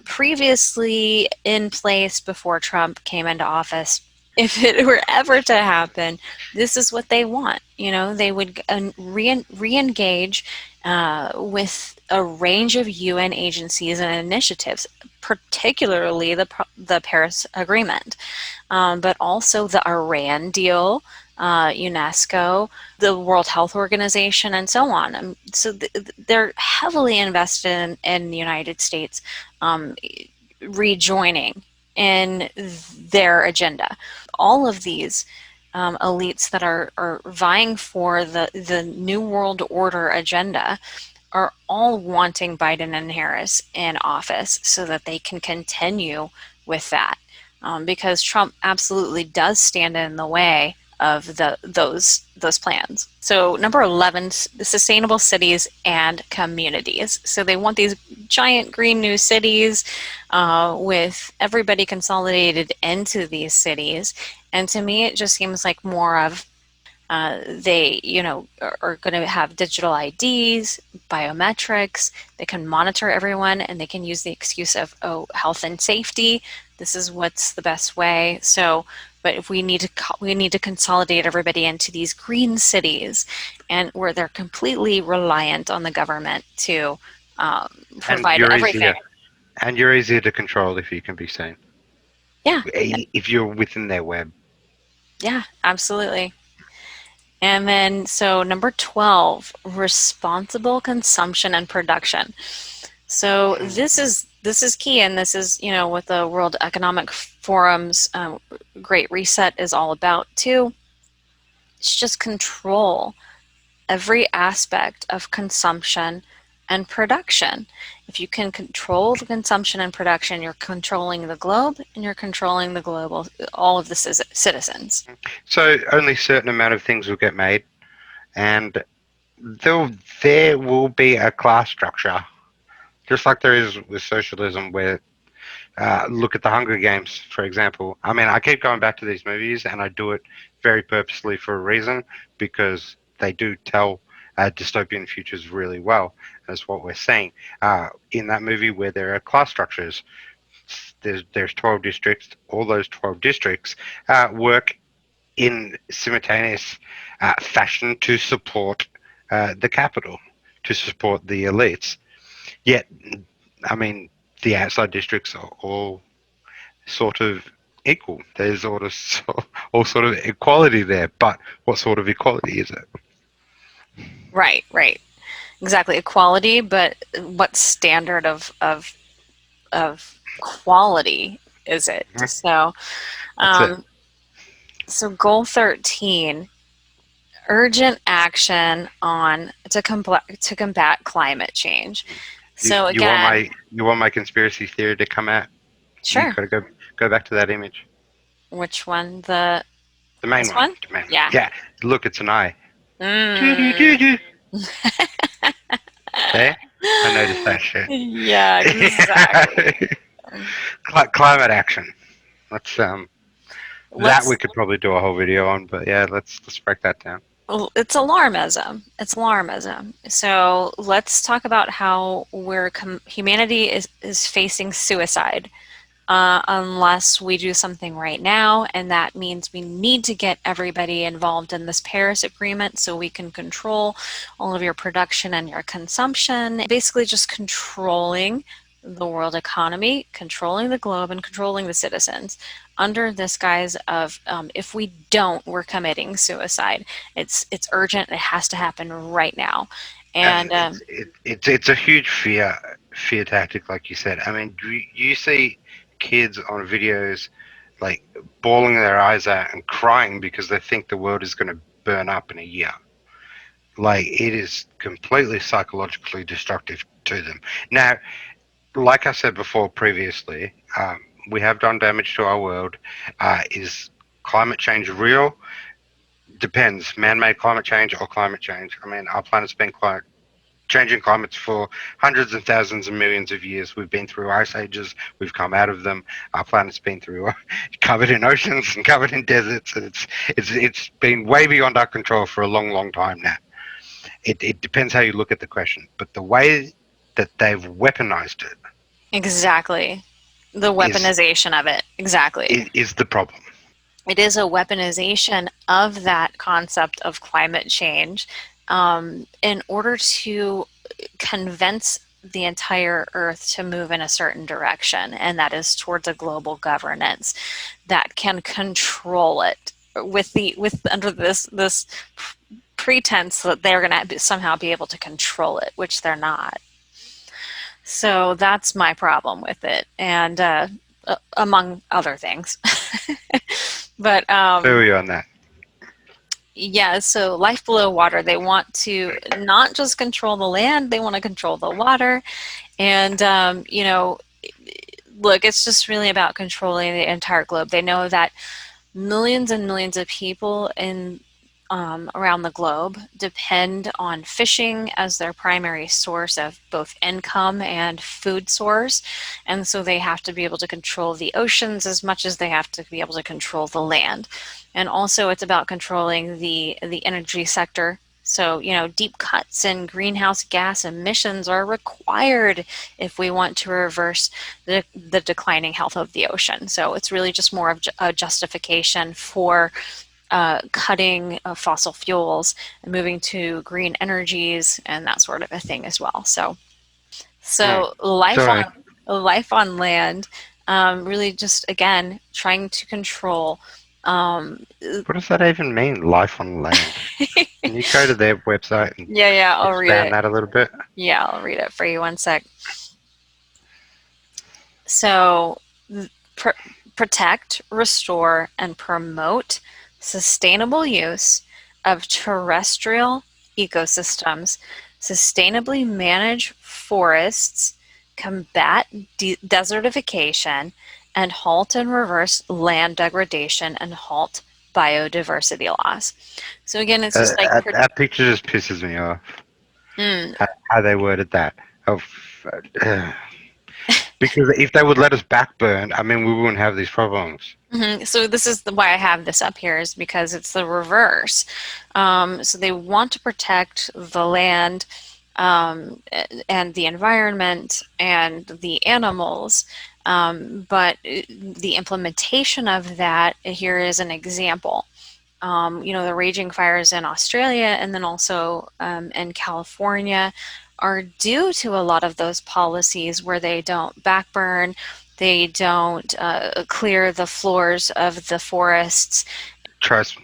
Speaker 1: previously in place before Trump came into office. If it were ever to happen, this is what they want. You know, they would re-engage with a range of UN agencies and initiatives, particularly the Paris Agreement, but also the Iran deal, UNESCO, the World Health Organization, and so on. So they're heavily invested in the United States um, rejoining in their agenda. All of these elites that are vying for the New World Order agenda are all wanting Biden and Harris in office so that they can continue with that. Because Trump absolutely does stand in the way of those plans. So number 11, sustainable cities and communities. So they want these giant green new cities with everybody consolidated into these cities. And to me, it just seems like more of they, are going to have digital IDs, biometrics. They can monitor everyone, and they can use the excuse of, oh, health and safety. This is what's the best way. So, but if we need to consolidate everybody into these green cities, and where they're completely reliant on the government to
Speaker 2: And
Speaker 1: provide
Speaker 2: you're
Speaker 1: everything.
Speaker 2: easier and you're easier to control if you can be seen.
Speaker 1: Yeah,
Speaker 2: If you're within their web.
Speaker 1: yeah, absolutely. And then, so number 12, responsible consumption and production. So this is key, and this is what the World Economic Forum's Great Reset is all about too. It's just control every aspect of consumption and production. If you can control the consumption and production, you're controlling the globe, and you're controlling the global all of the citizens.
Speaker 2: So only a certain amount of things will get made, and there will be a class structure Just like there is with socialism, where look at the Hunger Games, for example. I mean, I keep going back to these movies, and I do it very purposely for a reason, because they do tell dystopian futures really well. That's what we're seeing in that movie, where there are class structures. There's 12 districts. All those 12 districts work in simultaneous fashion to support the capital, to support the elites. Yet, I mean, the outside districts are all sort of equal. There's all sort of equality there. But what sort of equality is it?
Speaker 1: Right, right. Exactly. Equality, but what standard of quality is it?
Speaker 2: Mhm.
Speaker 1: So,
Speaker 2: That's it.
Speaker 1: um, so goal 13, urgent action on to combat climate change. So
Speaker 2: You want
Speaker 1: again,
Speaker 2: my conspiracy theory to come out? You
Speaker 1: sure.
Speaker 2: got to go back to that image.
Speaker 1: Which one? The
Speaker 2: The main
Speaker 1: this
Speaker 2: one.
Speaker 1: one?
Speaker 2: The main one.
Speaker 1: Yeah.
Speaker 2: Yeah. Look, it's an eye. Do do do
Speaker 1: Mm.
Speaker 2: do. See? I noticed that shit.
Speaker 1: Yeah, exactly.
Speaker 2: Climate action. Let's that we
Speaker 1: Let's
Speaker 2: could probably do a whole video on, but yeah, let's break that down.
Speaker 1: Well, it's alarmism. It's alarmism. So let's talk about how humanity is facing suicide unless we do something right now, and that means we need to get everybody involved in this Paris Agreement so we can control all of your production and your consumption. Basically, just controlling the world economy, controlling the globe, and controlling the citizens under this guise of if we don't, we're committing suicide. It's urgent. It has to happen right now. And
Speaker 2: And it's a huge fear tactic, like you said. I mean, you see kids on videos like bawling their eyes out and crying because they think the world is going to burn up in a year. Like, it is completely psychologically destructive to them. Now, like I said before previously, we have done damage to our world. Is climate change real? Depends. Man-made climate change or climate change. I mean, our planet's been changing climates for hundreds and thousands and millions of years. We've been through ice ages. We've come out of them. Our planet's been through covered in oceans and covered in deserts. And it's been way beyond our control for a long, long time now. It depends how you look at the question, but the way that they've weaponized it
Speaker 1: exactly. The
Speaker 2: is
Speaker 1: weaponization of it. Exactly.
Speaker 2: is the problem.
Speaker 1: It is a weaponization of that concept of climate change in order to convince the entire earth to move in a certain direction, and that is towards a global governance that can control it with under this pretense that they're going to somehow be able to control it, which they're not. So that's my problem with it, and among other things. But
Speaker 2: Feel you on that.
Speaker 1: yeah, so life below water, they want to not just control the land, they want to control the water. And, look, it's just really about controlling the entire globe. They know that millions and millions of people in around the globe depend on fishing as their primary source of both income and food source. And so they have to be able to control the oceans as much as they have to be able to control the land. And also it's about controlling the energy sector. So, deep cuts in greenhouse gas emissions are required if we want to reverse the declining health of the ocean. So it's really just more of a justification for cutting fossil fuels and moving to green energies and that sort of a thing as well. So,
Speaker 2: Mm.
Speaker 1: so life
Speaker 2: So,
Speaker 1: on land, really just again trying to control. Um,
Speaker 2: what does that even mean? Life on land? Can you go to their website and
Speaker 1: yeah, yeah, I'll read
Speaker 2: expand
Speaker 1: it.
Speaker 2: that a little bit?
Speaker 1: Yeah, I'll read it for you. One sec. So, pr- protect, restore, and promote sustainable use of terrestrial ecosystems, sustainably manage forests, combat desertification, and halt and reverse land degradation and halt biodiversity loss. So again, it's just like
Speaker 2: That picture just pisses me off.
Speaker 1: mm,
Speaker 2: How they worded that. of uh, because if they would let us backburn, I mean, we wouldn't have these problems.
Speaker 1: So this is why I have this up here is because it's the reverse. So they want to protect the land and the environment and the animals, but the implementation of that here is an example. The raging fires in Australia and then also in California are due to a lot of those policies where they don't backburn, they don't clear the floors of the forests.
Speaker 2: Trust,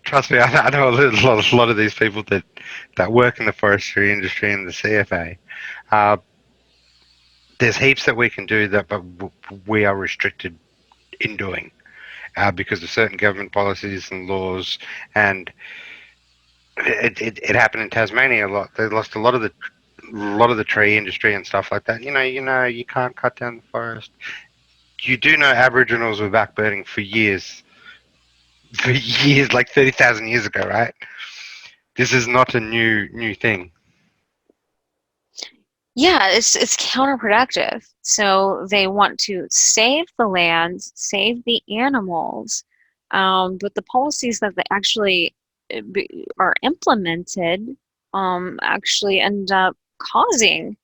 Speaker 2: trust me. I know a lot of these people that work in the forestry industry and the CFA. Uh, there's heaps that we can do that, but we are restricted in doing because of certain government policies and laws. And it happened in Tasmania a lot. They lost a lot of the tree industry and stuff like that. You can't cut down the forest. You do know Aboriginals were backburning for years, like 30,000 years ago, right? This is not a new thing.
Speaker 1: Yeah, it's counterproductive. So they want to save the land, save the animals, but the policies that they actually are implemented actually end up causing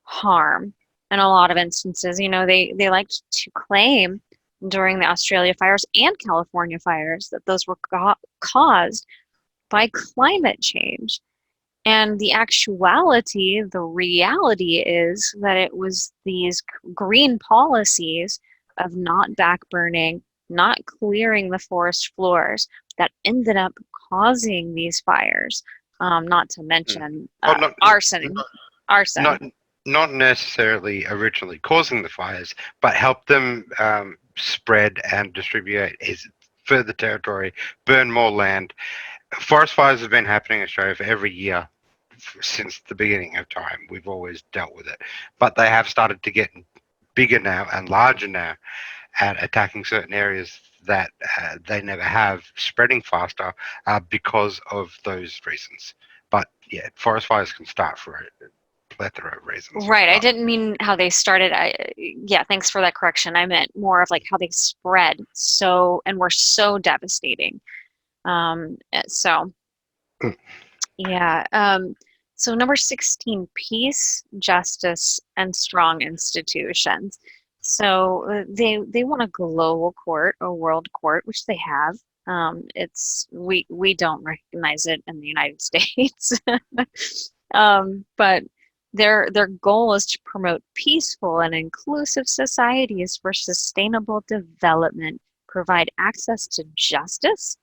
Speaker 1: harm in a lot of instances. They like to claim during the Australia fires and California fires that those were caused by climate change. And the actuality, the reality is that it was these green policies of not backburning, not clearing the forest floors that ended up causing these fires. Not to
Speaker 2: Mm.
Speaker 1: mention
Speaker 2: Well, not
Speaker 1: arson. Arson.
Speaker 2: not not necessarily originally causing the fires, but help them spread and distribute is further territory, burn more land. Forest fires have been happening in Australia for every year since the beginning of time. We've always dealt with it, but they have started to get bigger now and larger now at attacking certain areas that they never have, spreading faster because of those reasons. But yeah, forest fires can start for a plethora of reasons.
Speaker 1: Right. I
Speaker 2: But
Speaker 1: didn't mean how they started. Yeah, thanks for that correction. I meant more of like how they spread and were so devastating. So
Speaker 2: mm,
Speaker 1: yeah. So number 16, peace, justice, and strong institutions. So they want a global court, a world court, which they have. We don't recognize it in the United States. But their goal is to promote peaceful and inclusive societies for sustainable development, provide access to justice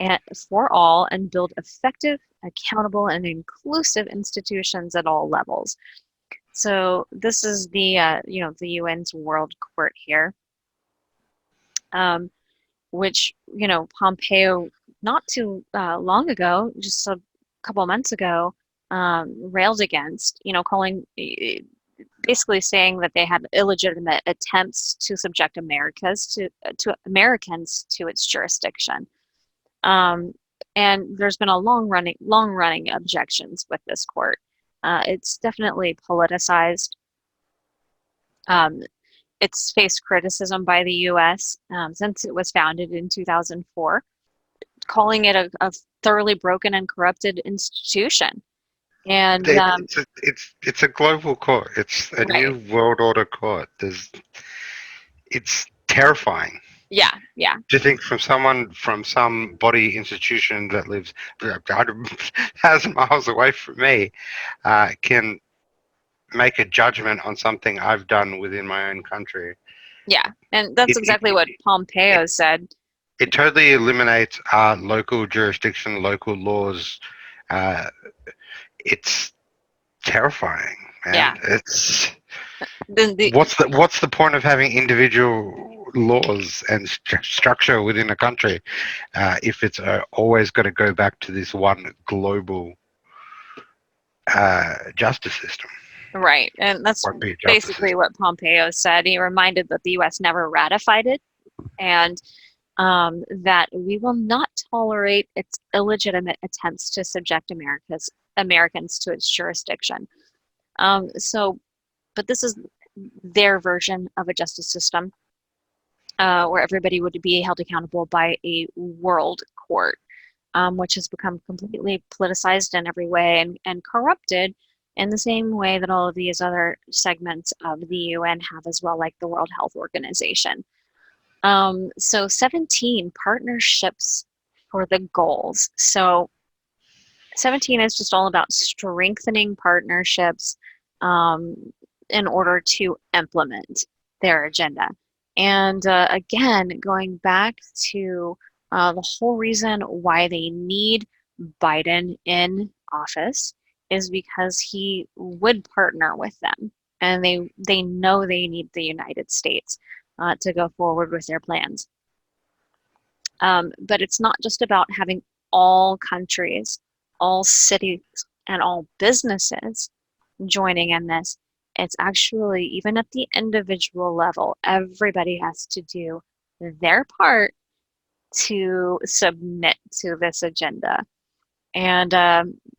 Speaker 1: and for all, and build effective, accountable, and inclusive institutions at all levels. So this is the UN's World Court here, um, which Pompeo not too long ago, just a couple months ago, railed against. Calling basically saying that they had illegitimate attempts to subject to Americans to its jurisdiction. Um, and there's been a long running objections with this court. It's definitely politicized. Um, it's faced criticism by the U.S. Since it was founded in 2004, calling it a thoroughly broken and corrupted institution. And
Speaker 2: it's a global court. It's a
Speaker 1: right,
Speaker 2: new world order court. It's terrifying
Speaker 1: yeah, yeah,
Speaker 2: to think from someone from some body institution that lives 100,000 miles away from me can make a judgment on something I've done within my own country.
Speaker 1: yeah. And that's
Speaker 2: It it
Speaker 1: exactly what
Speaker 2: it,
Speaker 1: Pompeo said.
Speaker 2: it totally eliminates local jurisdiction, local laws. Uh, it's terrifying, man.
Speaker 1: Yeah,
Speaker 2: It's
Speaker 1: the
Speaker 2: what's the point of having individual laws and structure within a country if it's always got to go back to this one global justice system?
Speaker 1: Right. And that's
Speaker 2: One big justice
Speaker 1: basically
Speaker 2: system.
Speaker 1: what Pompeo said. He reminded that the US never ratified it and that we will not tolerate its illegitimate attempts to subject Americans to its jurisdiction. So, but this is their version of a justice system where everybody would be held accountable by a world court, which has become completely politicized in every way and corrupted in the same way that all of these other segments of the UN have as well, like the World Health Organization. So 17 partnerships for the goals. So 17 is just all about strengthening partnerships um, in order to implement their agenda. And again, going back to the whole reason why they need Biden in office is because he would partner with them, and they know they need the United States to go forward with their plans. But it's not just about having all countries, all cities, and all businesses joining in this. It's actually, even at the individual level, everybody has to do their part to submit to this agenda. And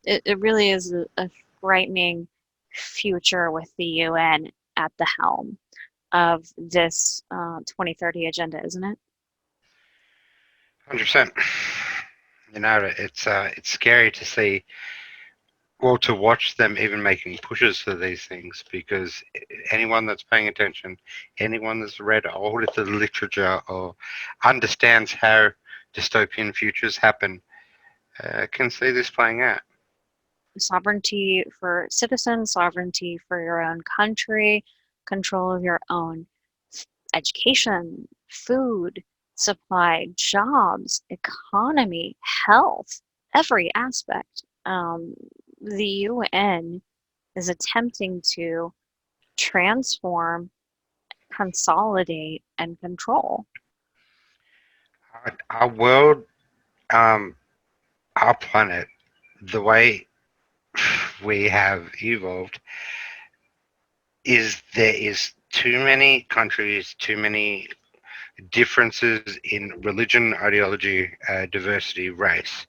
Speaker 1: it really is a frightening future with the UN at the helm of this 2030 agenda, isn't it?
Speaker 2: 100%. You know, it's scary to see, well, to watch them even making pushes for these things, because anyone that's paying attention, anyone that's read all of the literature or understands how dystopian futures happen, can see this playing out.
Speaker 1: Sovereignty for citizens, sovereignty for your own country, control of your own education, food, supply, jobs, economy, health, every aspect. The UN is attempting to transform, consolidate, and control.
Speaker 2: Our world, um, our planet, the way we have evolved, is there is too many countries, too many differences in religion, ideology, diversity, race,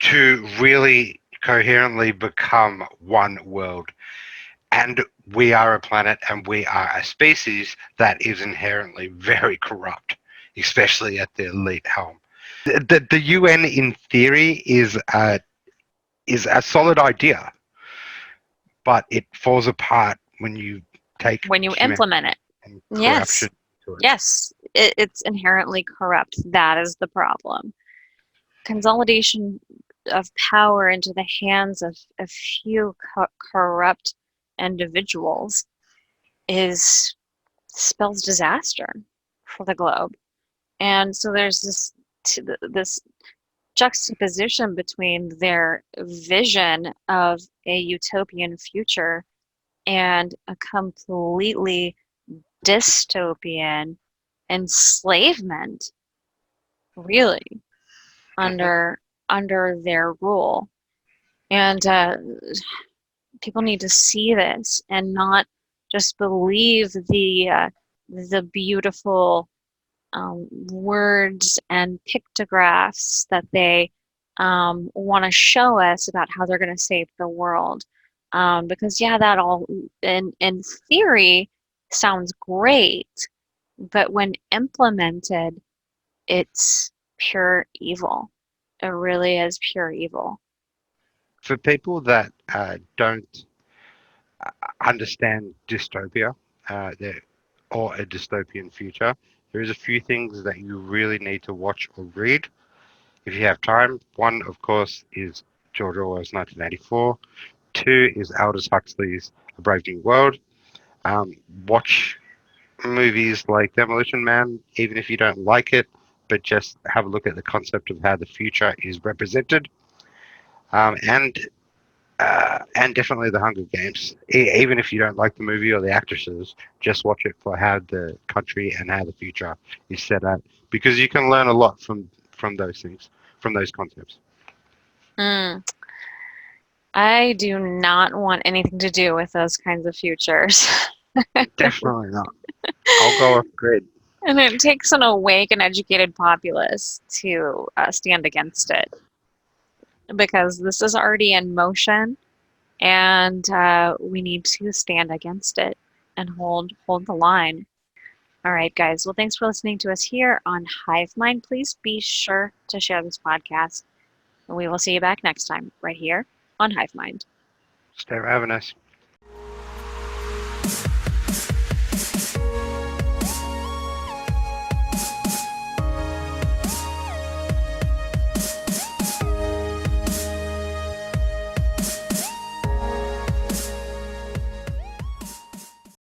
Speaker 2: to really coherently become one world. And we are a planet and we are a species that is inherently very corrupt, especially at the elite helm. The UN, in theory, is a solid idea, but it falls apart when you take
Speaker 1: When you
Speaker 2: humanity
Speaker 1: implement it.
Speaker 2: and
Speaker 1: Yes,
Speaker 2: corruption to it.
Speaker 1: yes, it's inherently corrupt. That is the problem. Consolidation of power into the hands of a few corrupt individuals is spells disaster for the globe. And so there's this juxtaposition between their vision of a utopian future and a completely dystopian enslavement, really,
Speaker 2: Mhm.
Speaker 1: under under their rule. And people need to see this and not just believe the beautiful words and pictographs that they want to show us about how they're going to save the world. Because yeah, that all in theory sounds great, but when implemented, it's pure evil. It really is pure evil.
Speaker 2: For people that don't understand dystopia, or a dystopian future, there is a few things that you really need to watch or read if you have time. One, of course, is George Orwell's 1984. Two is Aldous Huxley's A Brave New World. Um, Watch movies like Demolition Man, even if you don't like it, but just have a look at the concept of how the future is represented. Um, and and definitely the Hunger Games. Even if you don't like the movie or the actresses, just watch it for how the country and how the future is set up, because you can learn a lot from those things, from those concepts.
Speaker 1: Mm, I do not want anything to do with those kinds of futures.
Speaker 2: Definitely not. I'll go off grid.
Speaker 1: And it takes an awake and educated populace to stand against it because this is already in motion. and we need to stand against it and hold the line. All right, guys. Well, thanks for listening to us here on Hive Mind. Please be sure to share this podcast, and we will see you back next time right here on Hive Mind.
Speaker 2: Stay ravenous.